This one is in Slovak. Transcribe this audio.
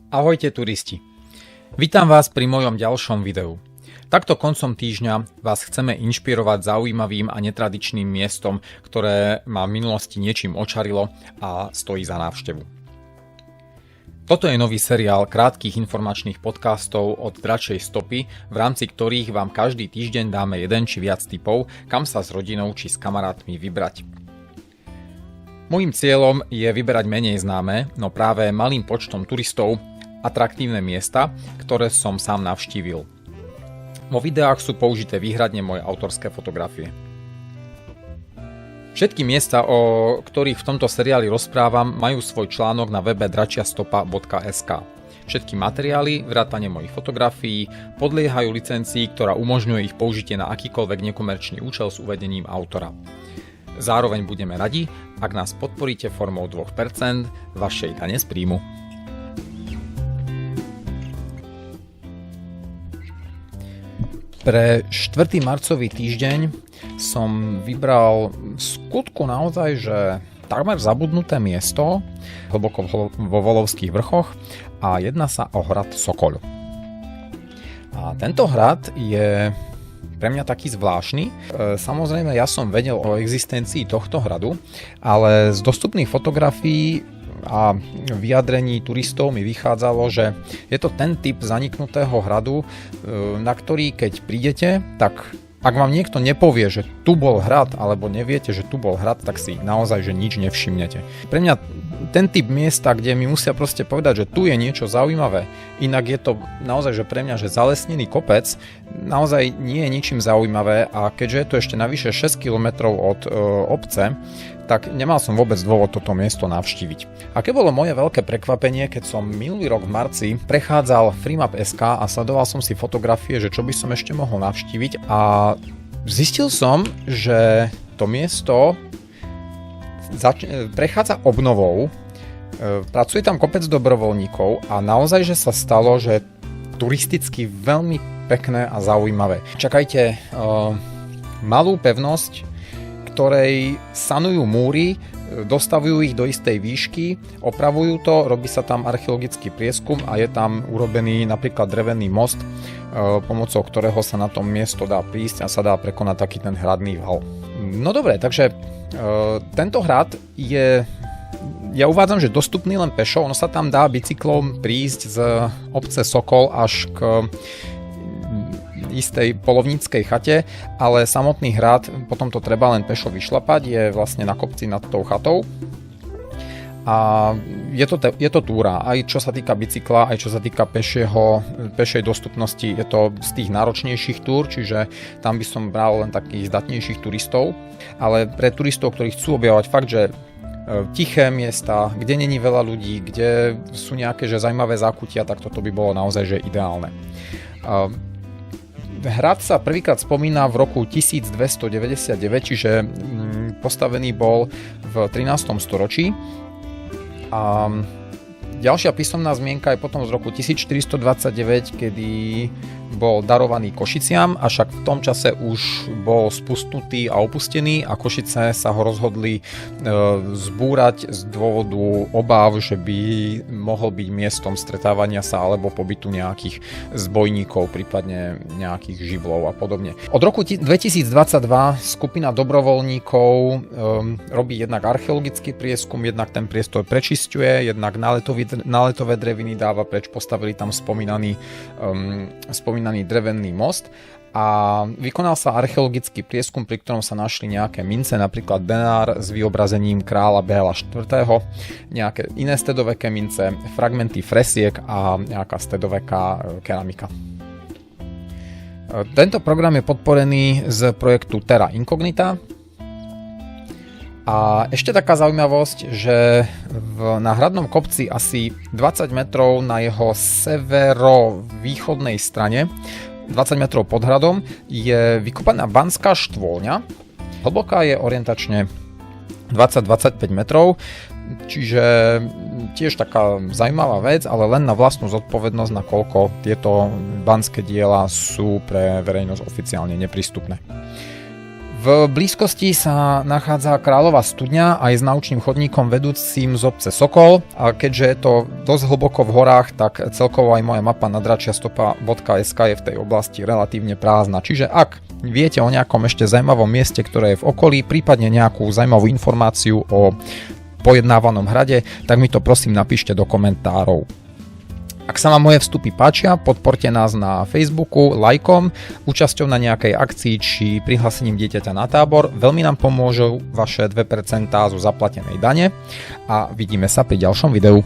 Ahojte turisti. Vítam vás pri mojom ďalšom videu. Takto koncom týždňa vás chceme inšpirovať zaujímavým a netradičným miestom, ktoré ma v minulosti niečím očarilo a stojí za návštevu. Toto je nový seriál krátkych informačných podcastov od Dračej stopy, v rámci ktorých vám každý týždeň dáme jeden či viac tipov, kam sa s rodinou či s kamarátmi vybrať. Mojím cieľom je vyberať menej známe, no práve malým počtom turistov atraktívne miesta, ktoré som sám navštívil. Vo videách sú použité výhradne moje autorské fotografie. Všetky miesta, o ktorých v tomto seriáli rozprávam, majú svoj článok na webe dračiastopa.sk. Všetky materiály, vrátane mojich fotografií, podliehajú licencii, ktorá umožňuje ich použitie na akýkoľvek nekomerčný účel s uvedením autora. Zároveň budeme radi, ak nás podporíte formou 2% vašej dane z príjmu. Pre 4. marcový týždeň som vybral v skutku naozaj, že takmer zabudnuté miesto hlboko vo Volovských vrchoch a jedná sa o hrad Sokol. A tento hrad je pre mňa taký zvláštny. Samozrejme, ja som vedel o existencii tohto hradu, ale z dostupných fotografií a vyjadrení turistov mi vychádzalo, že je to ten typ zaniknutého hradu, na ktorý keď prídete, tak ak vám niekto nepovie, že tu bol hrad, alebo neviete, že tu bol hrad, tak si naozaj, že nič nevšimnete. Pre mňa ten typ miesta, kde mi musia proste povedať, že tu je niečo zaujímavé, inak je to naozaj, že pre mňa, že zalesnený kopec, naozaj nie je ničím zaujímavé a keďže je to ešte navyše 6 km od obce, tak nemal som vôbec dôvod toto miesto navštíviť. Aké bolo moje veľké prekvapenie, keď som minulý rok v marci prechádzal Freemap.sk a sledoval som si fotografie, že čo by som ešte mohol navštíviť a zistil som, že to miesto prechádza obnovou, pracuje tam kopec dobrovoľníkov a naozaj, že sa stalo, že turisticky veľmi pekné a zaujímavé. Čakajte, malú pevnosť, ktorej sanujú múry, dostavujú ich do istej výšky, opravujú to, robí sa tam archeologický prieskum a je tam urobený napríklad drevený most, pomocou ktorého sa na tom miesto dá prísť a sa dá prekonať taký ten hradný val. No dobre, takže tento hrad je, ja uvádzam, že dostupný len pešo, ono sa tam dá bicyklom prísť z obce Sokol až k istej polovníckej chate, ale samotný hrad, potom to treba len pešo vyšlapať, je vlastne na kopci nad tou chatou a je to túra, aj čo sa týka bicykla, aj čo sa týka pešej dostupnosti, je to z tých náročnejších túr, čiže tam by som bral len takých zdatnejších turistov, ale pre turistov, ktorí chcú objavovať fakt, že tiché miesta, kde není veľa ľudí, kde sú nejaké že zaujímavé zákutia, tak toto by bolo naozaj že ideálne. Hrad sa prvýkrát spomína v roku 1299, čiže postavený bol v 13. storočí. A ďalšia písomná zmienka je potom z roku 1429, kedy bol darovaný Košiciam, avšak v tom čase už bol spustnutý a opustený a Košice sa ho rozhodli zbúrať z dôvodu obáv, že by mohol byť miestom stretávania sa alebo pobytu nejakých zbojníkov, prípadne nejakých živlov a podobne. Od roku 2022 skupina dobrovoľníkov robí jednak archeologický prieskum, jednak ten priestor prečisťuje, jednak náletové dreviny dáva preč, postavili tam spomínaný drevený most a vykonal sa archeologický prieskum, pri ktorom sa našli nejaké mince, napríklad denár s vyobrazením kráľa Béla IV., nejaké iné stredoveké mince, fragmenty fresiek a nejaká stredoveká keramika. Tento program je podporený z projektu Terra Incognita. A ešte taká zaujímavosť, že na hradnom kopci asi 20 metrov na jeho severovýchodnej strane, 20 metrov pod hradom, je vykopaná banská štôlňa. Hlboká je orientačne 20-25 metrov, čiže tiež taká zaujímavá vec, ale len na vlastnú zodpovednosť, nakoľko tieto banské diela sú pre verejnosť oficiálne neprístupné. V V blízkosti sa nachádza Kráľová studňa aj s naučným chodníkom vedúcim z obce Sokol. A keďže je to dosť hlboko v horách, tak celkovo aj moja mapa na dračiastopa.sk je v tej oblasti relatívne prázdna. Čiže ak viete o nejakom ešte zaujímavom mieste, ktoré je v okolí, prípadne nejakú zaujímavú informáciu o pojednávanom hrade, tak mi to prosím napíšte do komentárov. Ak sa vám moje vstupy páčia, podporte nás na Facebooku lajkom, účasťou na nejakej akcii či prihlásením dieťaťa na tábor. Veľmi nám pomôžu vaše 2% zo zaplatenej dane a vidíme sa pri ďalšom videu.